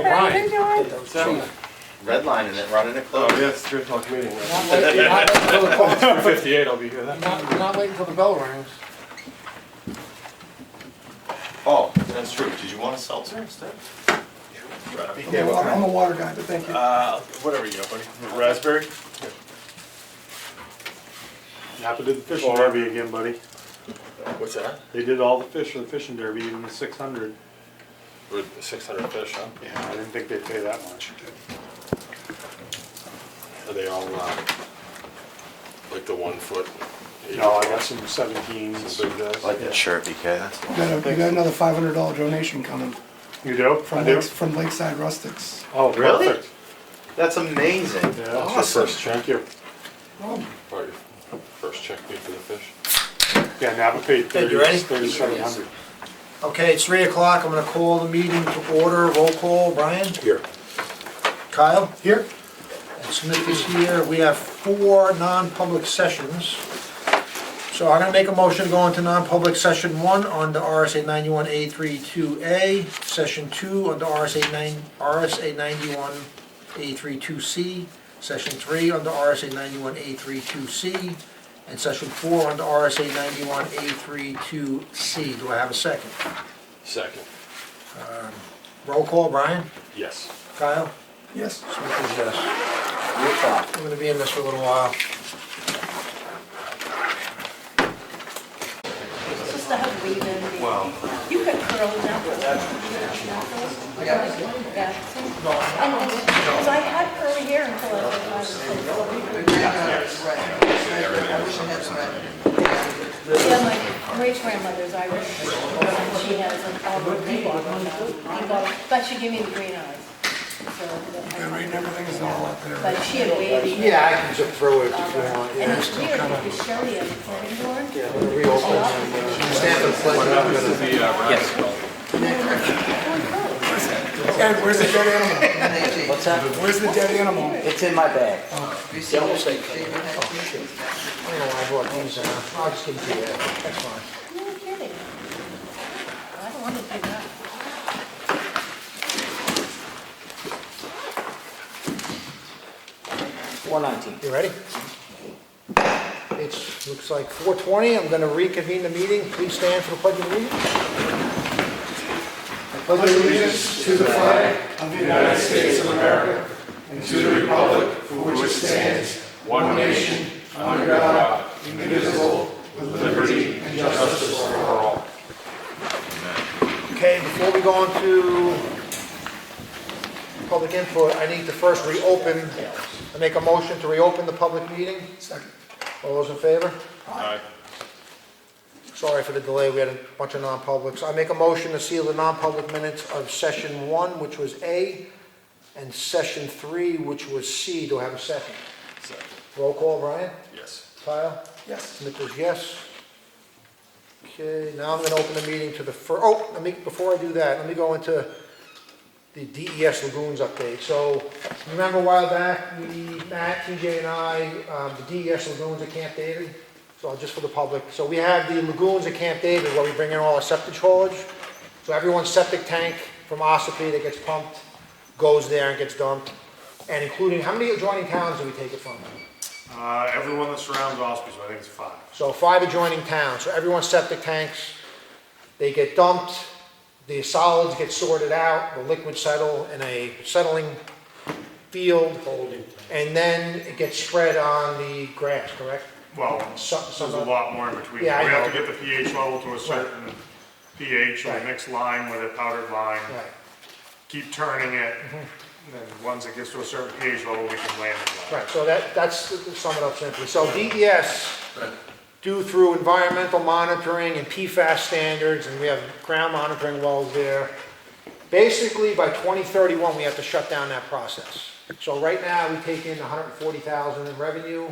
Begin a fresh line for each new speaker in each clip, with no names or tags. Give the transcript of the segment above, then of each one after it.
How you doing?
Redlining it, running it close.
Oh, yeah, it's 3 o'clock meeting.
Not wait until the call.
3:58, I'll be here then.
Not wait until the bell rings.
Oh, that's true. Did you want a seltzer instead?
Yeah, well, I'm a water guy, but thank you.
Whatever you got, buddy. Raspberry? Napa did the fishing derby again, buddy.
What's that?
They did all the fish for the fishing derby, even the 600.
With 600 fish, huh?
Yeah, I didn't think they'd pay that much.
Are they all like the 1 foot?
No, I got some 17s.
Some big guys. I like that shirt, BK. That's
You got another $500 donation coming
You do? I do?
from Lakeside Rustics.
Oh,
Really?
perfect.
That's amazing.
Yeah, that's your
Awesome.
first check. Thank you.
Probably first check paid for the fish.
Yeah, Napa paid
Okay, you ready?
3,700.
Okay, it's 3 o'clock. I'm gonna call the meeting to order. Roll call. Brian?
Here.
Kyle? Here. And Smith is here. We have 4 non-public sessions. So I'm gonna make a motion to go into non-public session 1 under RSA 91A32A, session 2 under RSA 91A32C, session 3 under RSA 91A32C, and session 4 under RSA 91A32C. Do I have a second?
Second.
Roll call. Brian?
Yes.
Kyle?
Yes.
Smith is yes. I'm gonna be in this for a little while.
Just to have leave-in.
Wow.
You could curl it down. Yeah. Because I had curly hair until I was 5. Yeah, my great grandmother's Irish, and she has an auburn people, but she gave me the green eyes. So,
Good reading, everything is all up there.
but she had wavy.
Yeah, I can zip through it if you want.
And it's weird because Shelley on the planning board.
Yeah, I'm gonna reopen and stand for the pledge.
Yes.
Ed, where's the dead animal?
What's that?
Where's the dead animal?
It's in my bag.
Yeah, we'll say. Oh, shit. I don't know why I brought these in. I'll just give it to you. That's fine.
No kidding. I don't want to do that.
$4.19.
You ready? It looks like 4:20. I'm going to reconvene the meeting. Please stand for the pledge of allegiance. I pledge allegiance
To the flag of the United States of America and to the republic for which it stands, one nation, under God, indivisible, with liberty and justice for all.
Okay, before we go into public input, I need to first reopen, I make a motion to reopen the public meeting.
Second.
All those in favor?
Aye.
Sorry for the delay, we had a bunch of non-publics. I make a motion to seal the non-public minutes of session 1, which was A, and session 3, which was C. Do I have a second?
Second.
Roll call, Brian?
Yes.
Kyle?
Yes.
Smith is yes. Okay, now I'm going to open the meeting to the first, before I do that, let me go into the DES Lagoons update. So, remember a while back, Matt, TJ and I, the DES Lagoons at Camp David, so just for the public. So we have the lagoons at Camp David where we bring in all our septic haulage. So everyone's septic tank from Ossipee that gets pumped goes there and gets dumped. And including, how many adjoining towns do we take it from?
Everyone that surrounds Ossipee, so I think it's 5.
So 5 adjoining towns, so everyone's septic tanks, they get dumped, the solids get sorted out, the liquids settle in a settling field, and then it gets spread on the grass, correct?
Well,
Some-
there's a lot more in between.
Yeah, I
We have
know.
to get the pH level to a certain pH, so
Right.
we mix lime with it, powdered lime,
Right.
keep turning it, and then once it gets to a certain pH level, we can land it.
Right, so that's to sum it up simply. So DES, due through environmental monitoring and PFAS standards, and we have ground monitoring wells there, basically by 2031, we have to shut down that process. So right now, we take in 140,000 in revenue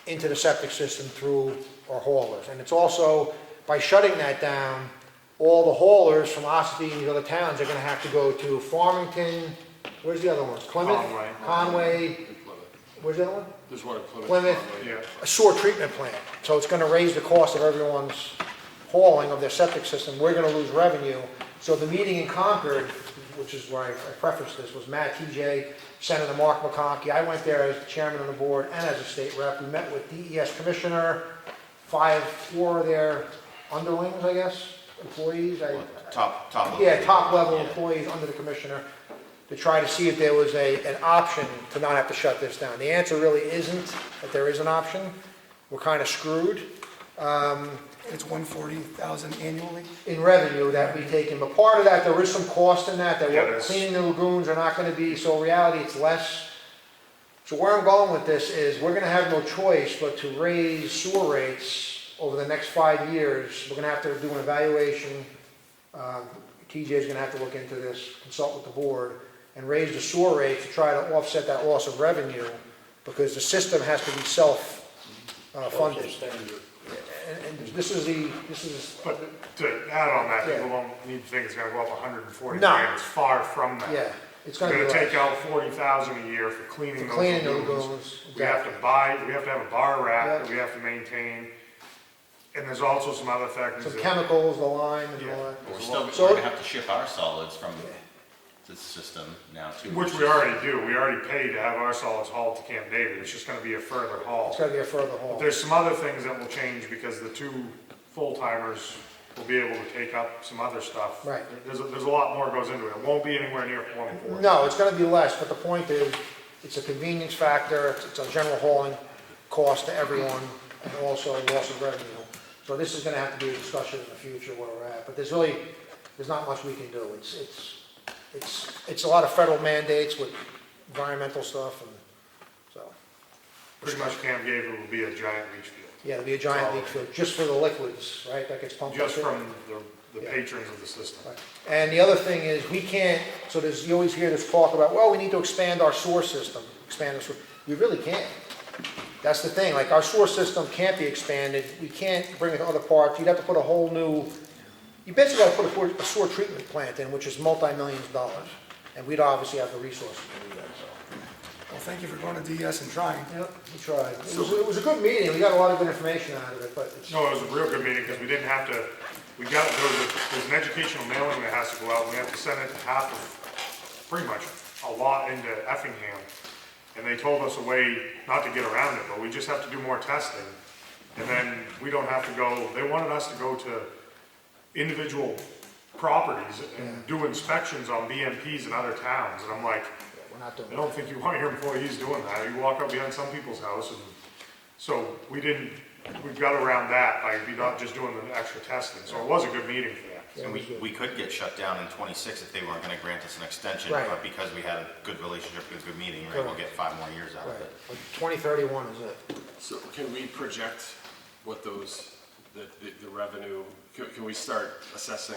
into the septic system through our haulers. And it's also, by shutting that down, all the haulers from Ossipee and these other towns are gonna have to go to Farmington, where's the other ones? Plymouth? Conway, where's the other one?
There's one at
Plymouth.
Yeah.
A sewer treatment plant. So it's gonna raise the cost of everyone's hauling of their septic system. We're gonna lose revenue. So the meeting in Concord, which is where I prefaced this, was Matt, TJ, Senator Mark McConkey. I went there as the chairman of the board and as a state rep. We met with DES commissioner, 4 of their underlings, I guess, employees.
Top level.
Yeah, top level employees under the commissioner, to try to see if there was an option to not have to shut this down. The answer really isn't that there is an option. We're kind of screwed.
It's 140,000 annually?
In revenue that we take in, but part of that, there is some cost in that
Yeah,
we're
there's-
cleaning the lagoons are not gonna be, so in reality, it's less. So where I'm going with this is, we're gonna have no choice but to raise sewer rates over the next 5 years. We're gonna have to do an evaluation. TJ's gonna have to look into this, consult with the board, and raise the sewer rate to try to offset that loss of revenue, because the system has to be self-funded. And this is,
But to add on that,
Yeah.
people don't need to think it's gonna go up 140
No.
grand, it's far from that.
yeah, it's
We're
gonna be
gonna take
less.
out 40,000 a year for cleaning those
Cleaning the
lagoons.
lagoons.
We have to have a bar rack
Yeah.
that we have to maintain, and there's also some other factors.
Some
that-
chemicals, the lime and
Yeah.
all that.
We're
So-
gonna have to ship our solids from the system now too.
Which we already do, we already pay to have our solids hauled to Camp David, it's just gonna be a further haul.
It's gotta be a further haul.
There's some other things that will change because the 2 full-timers will be able to take up some other stuff.
Right.
There's a lot more goes into it, it won't be anywhere near 24.
No, it's gonna be less, but the point is, it's a convenience factor, it's a general hauling cost to everyone, and also loss of revenue. So this is gonna have to be a discussion in the future where we're at, but there's not much we can do. It's a lot of federal mandates with environmental stuff, and so,
Pretty much Camp David will be a giant leach field,
yeah, it'll be a giant leak field, just for the liquids, right, that gets pumped up.
just
there.
from the
Yeah.
patrons of the system.
Right. And the other thing is, we can't, so you always hear this talk about, well, we need to expand our sewer system, we really can't. That's the thing, like, our sewer system can't be expanded, we can't bring it to other parts, you'd have to put a whole new, you basically gotta put a sewer treatment plant in, which is multi-millions of dollars, and we'd obviously have the resources to do that, so.
Well, thank you for going to DES and trying.
Yep, we tried. It was a good meeting, we got a lot of good information out of it, but it's,
No, it was a real good meeting, because we didn't have to, there's an educational mailing that has to go out, and we have to send it to half of, pretty much, a lot into Effingham. And they told us a way not to get around it, but we just have to do more testing. And then we don't have to go, they wanted us to go to individual properties and do inspections on BMPs in other towns, and I'm like,
we're not doing
I don't think you want your employees doing that. You walk up behind some people's house, and so we got around that by not just doing the extra testing. So it was a good meeting for that.
Yeah,
And
it was good.
we could get shut down in 26 if they weren't gonna grant us an extension,
Right.
but because we had a good relationship, a good meeting, right, we'll get 5 more years out of
Right,
it.
like 2031 is it.
So can we project what those, the revenue, can we start assessing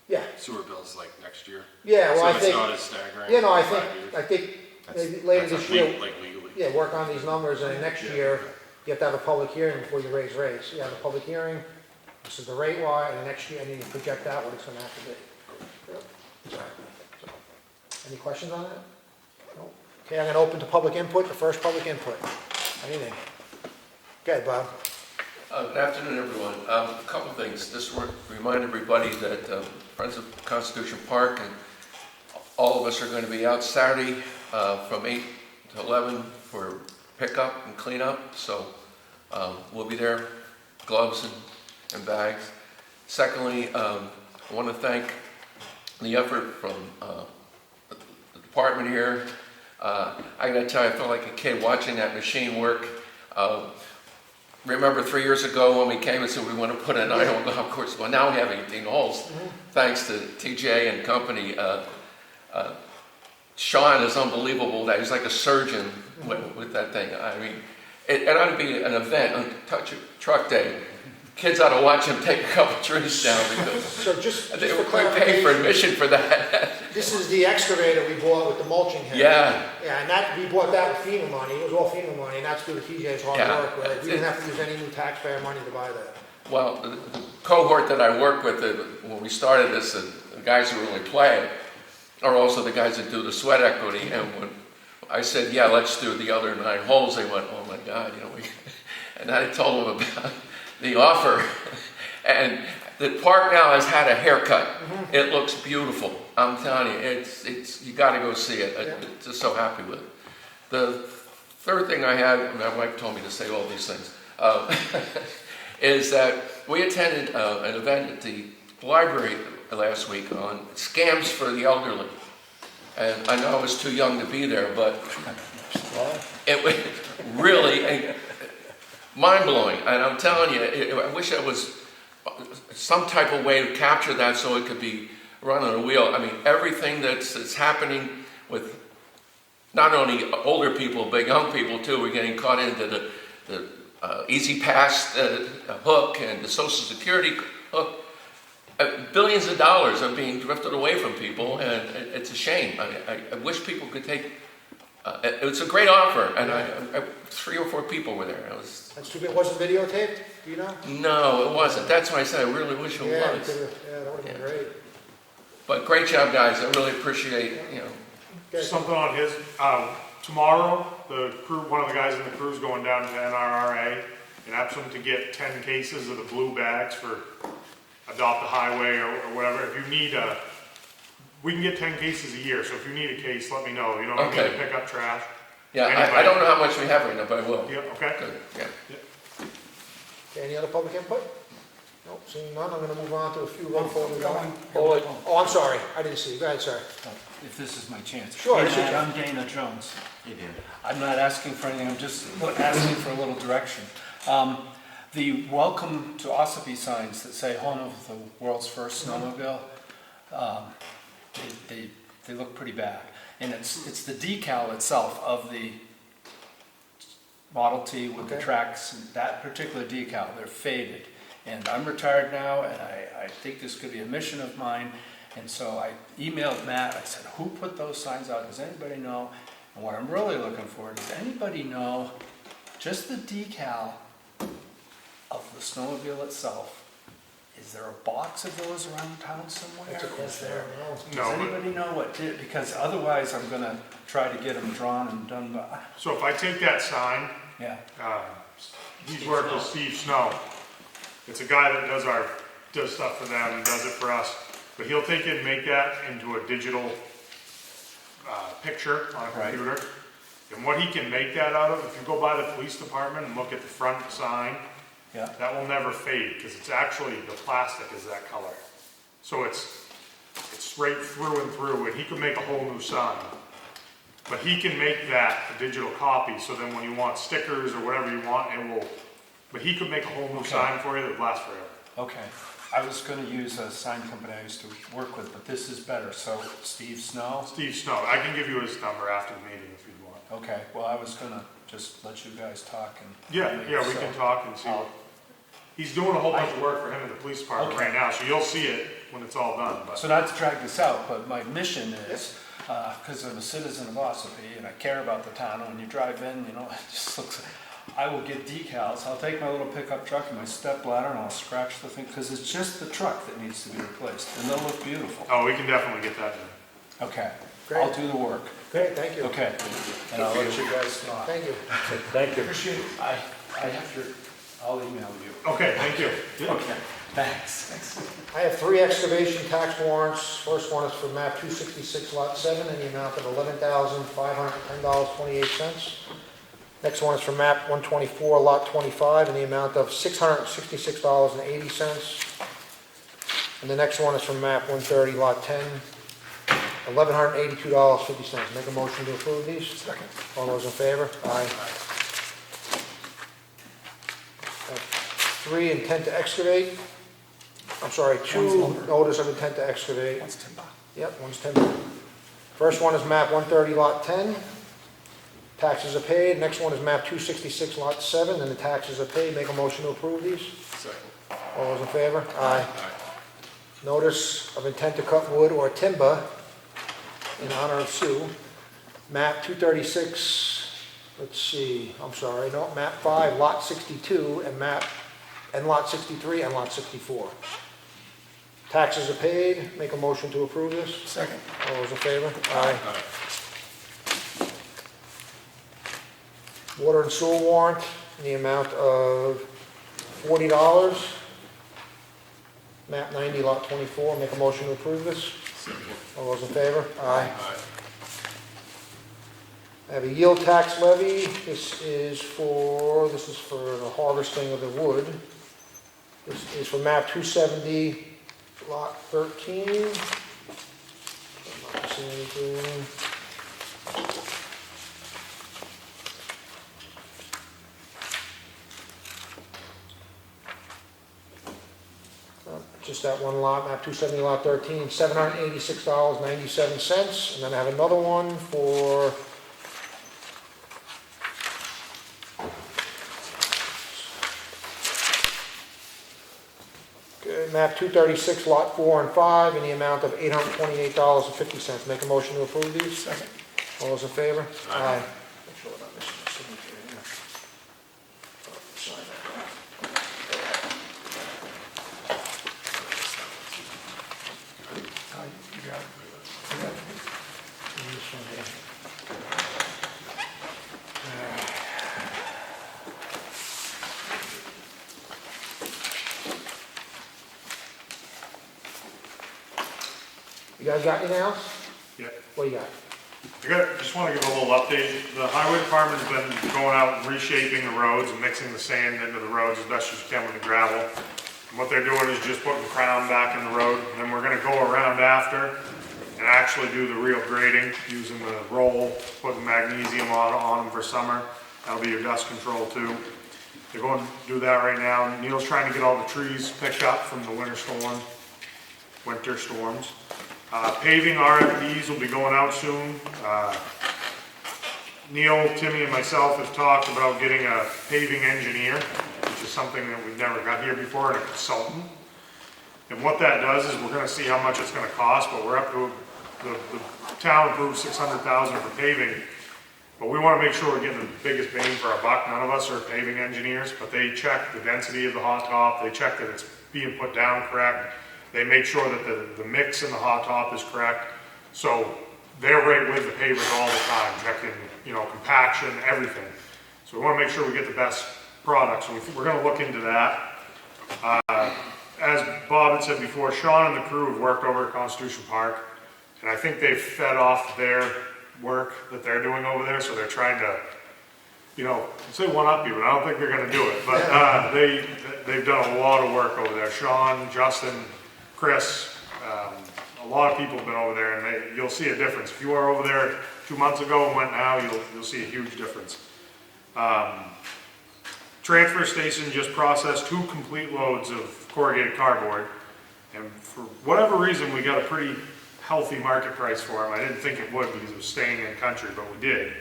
Yeah,
sewer bills like next year?
yeah, well, I
So
think,
it's not as staggering?
yeah, no, I
in 5 years?
think
That's-
maybe later
that's
this
a
year,
Like legally?
yeah, work on these numbers, and next year, you have to have a public hearing before you raise rates. You have a public hearing, this is the rate wise, and the next year, and then you project out what it's gonna have to be. Exactly. So, any questions on that? No? Okay, I'm gonna open to public input, the first public input. Anything? Go ahead, Bob.
Good afternoon, everyone. A couple of things. Just remind everybody that Friends of Constitution Park and all of us are going to be out Saturday from 8 to 11 for pickup and cleanup. So we'll be there, gloves and bags. Secondly, I want to thank the effort from the department here. I got to tell you, I felt like a kid watching that machine work. Remember 3 years ago when we came and said we want to put a 9-hole golf course? Well, now we have 18 holes, thanks to TJ and company. Sean is unbelievable. That he's like a surgeon with that thing. I mean, it ought to be an event on Truck Day. Kids ought to watch him take a couple trees down because
So just
they
for
were paying for
clarification,
admission for that.
this is the excavator we bought with the mulching head.
Yeah.
Yeah, and that, we bought that with FEMA money, it was all FEMA money, and that's due to TJ's hard
Yeah.
work, right? We didn't have to use any new taxpayer money to buy that.
Well, the cohort that I work with, when we started this, the guys who really play are also the guys that do the sweat equity. And when I said, yeah, let's do the other 9 holes, they went, oh my God, and I told them about the offer. And the park now has had a haircut. It looks beautiful. I'm telling you, you gotta go see it.
Yeah.
I'm just so happy with it. The third thing I had, my wife told me to say all these things, is that we attended an event at the library last week on scams for the elderly. And I know I was too young to be there, but it was really mind-blowing. And I'm telling you, I wish there was some type of way to capture that so it could be run on a wheel. I mean, everything that's happening with not only older people, but young people too. We're getting caught into the Easy Pass hook and the Social Security hook. Billions of dollars are being drifted away from people, and it's a shame. I wish people could take. It's a great offer, and 3 or 4 people were there.
That's too bad. Wasn't videotaped? Do you know?
No, it wasn't. That's why I said I really wish it
Yeah,
was.
that would have been great.
But great job, guys. I really appreciate
Okay.
Something on his, tomorrow, the crew, one of the guys in the crew is going down to NRRA in Epsom to get 10 cases of the blue bags for Adopt a Highway or whatever. If you need we can get 10 cases a year, so if you need a case, let me know. You know what I mean,
Okay.
to pick up trash.
Yeah, I don't know how much we have right now, but I will.
Yeah, okay.
Good. Yeah.
Okay, any other public input? Nope, seeing none, I'm gonna move on to a few roll call.
Going.
Oh, I'm sorry, I didn't see you. Go ahead, sir.
If this is my chance.
Sure,
Hey,
it's your
Matt, I'm Dana Jones. I'm not asking for anything, I'm just asking for a little direction. The welcome to Ossipee signs that say home of the world's first snowmobile, they look pretty bad. And it's the decal itself of the Model T with the
Okay.
tracks, that particular decal, they're faded. And I'm retired now, and I think this could be a mission of mine. And so I emailed Matt, I said, who put those signs out? Does anybody know? And what I'm really looking for, does anybody know just the decal of the snowmobile itself? Is there a box of those around town somewhere?
That's a question.
Is there-
No,
Does
but-
anybody know what did, because otherwise I'm gonna try to get them drawn and done,
So if I take that sign,
yeah.
he's worked with Steve Snow. It's a guy that does stuff for them and does it for us. But he'll take it and make that into a digital picture on a
Right.
computer. And what he can make that out of, if you go by the police department and look at the front sign,
Yeah.
that will never fade because it's actually, the plastic is that color. So it's straight through and through, and he could make a whole new sign. But he can make that a digital copy, so then when you want stickers or whatever you want, it will, but he could make a whole new
Okay.
sign for you that lasts forever.
Okay, I was gonna use a sign company I used to work with, but this is better, so Steve Snow?
Steve Snow, I can give you his number after the meeting if you want.
Okay, well, I was gonna just let you guys talk and.
Yeah, we
So,
can talk and see. He's doing a whole bunch of work for him in the police department
Okay.
right now, so you'll see it when it's all done, but.
So not to drag this out, but my mission is, because I'm a citizen of Ossipee and I care about the town, and when you drive in, it just looks, I will get decals, I'll take my little pickup truck and my step ladder and I'll scratch the thing, because it's just the truck that needs to be replaced, and they'll look beautiful.
Oh, we can definitely get that done.
Okay,
Great.
I'll do the work,
Great, thank you.
okay, and I'll let you guys know.
Thank you.
Thank you.
Appreciate it. I have your, I'll email you.
Okay, thank you.
Okay, thanks.
I have 3 excavation tax warrants. First one is for map 266 lot 7 in the amount of $11,510.28. Next one is for map 124 lot 25 in the amount of $666.80. And the next one is from map 130 lot 10, $1,182.50. Make a motion to approve these.
Second.
All those in favor? Aye. 3, intent to excavate. I'm sorry, 2, notice of intent to excavate.
One's timber.
Yep, one's timber. First one is map 130 lot 10. Taxes are paid. Next one is map 266 lot 7, and the taxes are paid. Make a motion to approve these.
Second.
All those in favor? Aye. Notice of intent to cut wood or timber in honor of Sue. Map 236, let's see, I'm sorry, no, map 5, lot 62, and lot 63 and lot 64. Taxes are paid. Make a motion to approve this.
Second.
All those in favor? Aye. Water and sewer warrant in the amount of $40. Map 90, lot 24. Make a motion to approve this. All those in favor? Aye. I have a yield tax levy. This is for the harvesting of the wood. This is for map 270, lot 13. I'm not missing anything. Just that one lot, map 270, lot 13, $786.97. And then I have another one for map 236, lot 4 and 5, in the amount of $828.50. Make a motion to approve these?
Second.
All those in favor? Aye. Make sure we're not missing a signature here. Sign that.
You got it. You got it.
And this one here. You guys got anything else?
Yeah.
What do you got?
Just want to give a little update. The highway department's been going out and reshaping the roads and mixing the sand into the roads as best as you can with the gravel. And what they're doing is just putting crown back in the road, and then we're going to go around after and actually do the real grading using the roll, putting magnesium on them for summer. That'll be your dust control too. They're going to do that right now. Neil's trying to get all the trees picked up from the winter storms. Paving RFPs will be going out soon. Neil, Timmy, and myself have talked about getting a paving engineer, which is something that we've never got here before, and a consultant. And what that does is we're gonna see how much it's gonna cost, but we're up to, the town approved $600,000 for paving. But we wanna make sure we're getting the biggest bang for our buck. None of us are paving engineers, but they check the density of the hot top, they check that it's being put down correct. They make sure that the mix in the hot top is correct. So they're right with the pavers all the time, checking, compaction, everything. So we want to make sure we get the best product. So we're going to look into that. As Bob had said before, Sean and the crew have worked over at Constitution Park, and I think they've fed off their work that they're doing over there. So they're trying to, say one up you, but I don't think they're going to do it. But they've done a lot of work over there. Sean, Justin, Chris, a lot of people have been over there, and you'll see a difference. If you were over there 2 months ago and went now, you'll see a huge difference. Transfer station just processed 2 complete loads of corrugated cardboard, and for whatever reason, we got a pretty healthy market price for them. I didn't think it would because it was staying in country, but we did.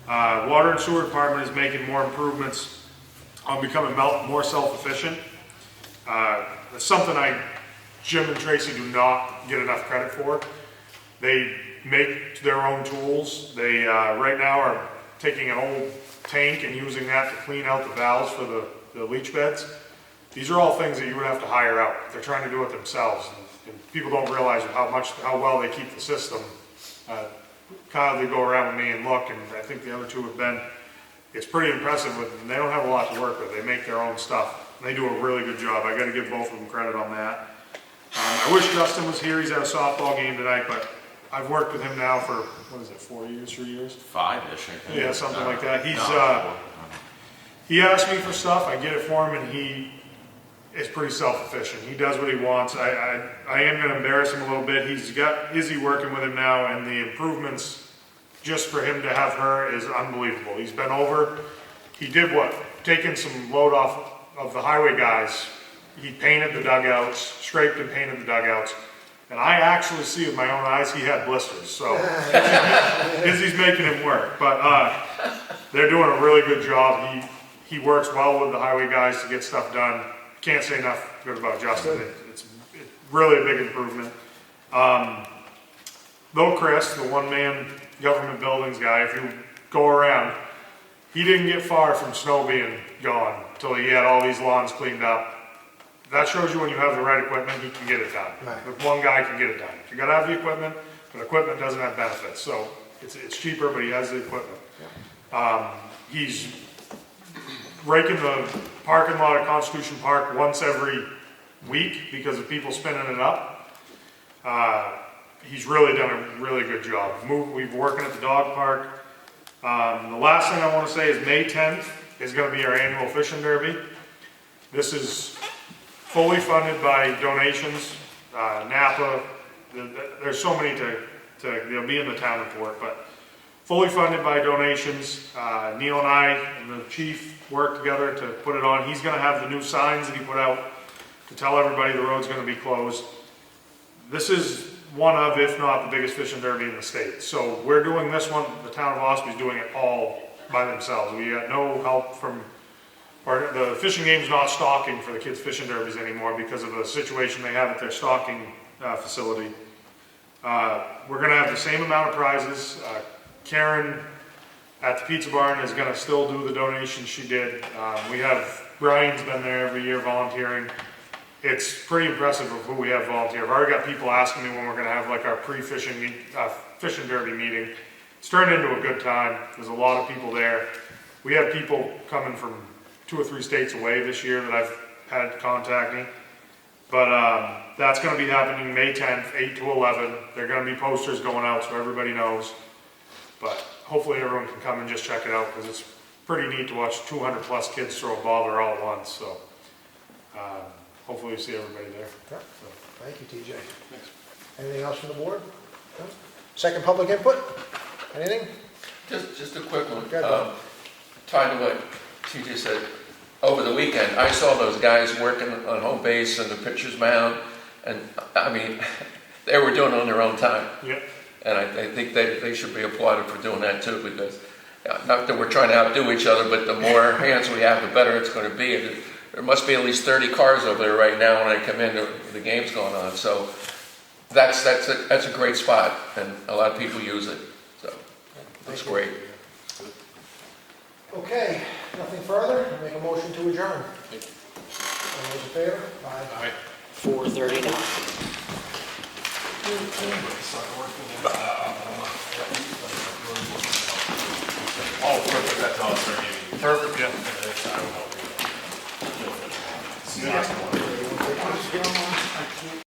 Water and sewer department is making more improvements on becoming more self-efficient. That's something Jim and Tracy do not get enough credit for. They make their own tools. They right now are taking an old tank and using that to clean out the valves for the leach beds. These are all things that you would have to hire out. They're trying to do it themselves. And people don't realize how well they keep the system. Kyle, they go around with me and look, and I think the other two have been. It's pretty impressive. They don't have a lot to work with. They make their own stuff. They do a really good job. I got to give both of them credit on that. I wish Justin was here. He's at a softball game tonight, but I've worked with him now for, 4 years, 3 years?
5-ish, I think.
Yeah, something like that. He asks me for stuff, I get it for him, and he is pretty self-efficient. He does what he wants. I am going to embarrass him a little bit. He's got Izzy working with him now, and the improvements just for him to have her is unbelievable. He's been over. He did taking some load off of the highway guys. He painted the dugouts, scraped and painted the dugouts, and I actually see with my own eyes he had blisters, so Izzy's making him work, but they're doing a really good job. He works well with the highway guys to get stuff done. Can't say enough good about Justin. It's really a big improvement. Though Chris, the one-man government buildings guy, if you go around, he didn't get far from snow being gone until he had all these lawns cleaned up. That shows you when you have the right equipment, he can get it done.
Right.
If one guy can get it done. If you gotta have the equipment, but equipment doesn't have benefits, so it's cheaper, but he has the equipment. He's raking the parking lot at Constitution Park once every week because of people spinning it up. he's really done a really good job. We've working at the dog park. The last thing I want to say is May 10th is going to be our annual fishing derby. This is fully funded by donations, Napa. There's so many they'll be in the town report, but fully funded by donations. Neil and I and the chief worked together to put it on. He's going to have the new signs that he put out to tell everybody the road's going to be closed. This is one of, if not the biggest fishing derby in the state. So we're doing this one, the town of Ossipee is doing it all by themselves. We got no help from, or the fishing game's not stocking for the kids' fishing derbies anymore because of the situation they have at their stocking facility. We're gonna have the same amount of prizes. Karen at the Pizza Barn is gonna still do the donations she did. We have, Brian's been there every year volunteering. It's pretty impressive of who we have volunteer. I've already got people asking me when we're gonna have like our pre-fishing fishing derby meeting. It's turned into a good time. There's a lot of people there. We have people coming from 2 or 3 states away this year that I've had contact me. But that's gonna be happening May 10th, 8 to 11. There are gonna be posters going out so everybody knows. But hopefully everyone can come and just check it out because it's pretty neat to watch 200 plus kids throw a bobber all at once. So hopefully you see everybody there.
Okay. Thank you, TJ. Anything else from the board? No? Second public input? Anything?
Just a quick one.
Okay, go.
Tied to what TJ said, over the weekend, I saw those guys working on home base and the pitcher's mound, and I mean, they were doing it on their own time.
Yep.
And I think they should be applauded for doing that too, because not that we're trying to outdo each other, but the more hands we have, the better it's going to be. And there must be at least 30 cars over there right now when I come in, the game's going on. So that's a great spot, and a lot of people use it. So it's great.
Okay, nothing further? I'll make a motion to adjourn. All those in favor? Aye.
4:30 now.
Oh, perfect, that's all, sir, maybe.
Perfect, yeah.
I will help you.
You want to take this?